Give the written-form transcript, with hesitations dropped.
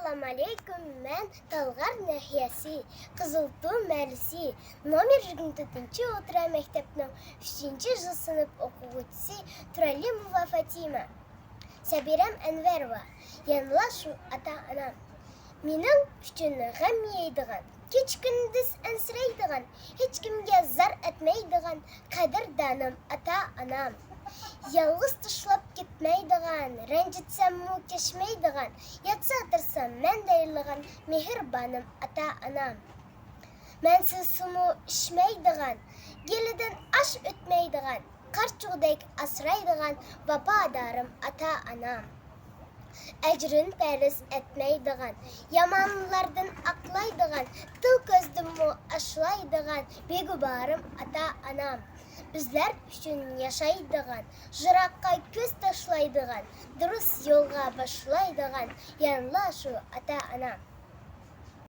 Assalamu alaikum, men Talgar Nahiyasi, Kızıltuğ Məlisi, номер 24-ci otura məktəbinin 3-cü sınıf oxucusu Turallimova Fatima. Səbirəm Ənvərova, yanılaşı ata-anam. Mening üçün g'am yeydigan, kech-kunduz ansiraydigan, hech kimga zar etmaydigan qadrdonim ata-anam. Yalğız tashlab ketmaydigan, ranjitsam-mu kechmaydigan, yatsa tirsam men deyilgan mehribonім ata-anam. Mensiz sumu ishmaydigan, gelidan ash o'tmaydigan, qarchug'dek asraydigan vafodorim ata-anam. Ecrin peris etmeydigan, yamanlardan aklaydigan, til ko'zdimmu ashlaydigan beguborim ata-anam. Bizler üçün yaşaydigan, jiroqqa ko'z tashlaydigan, durust yo'lga boshlaydigan yanla shu ata-anam.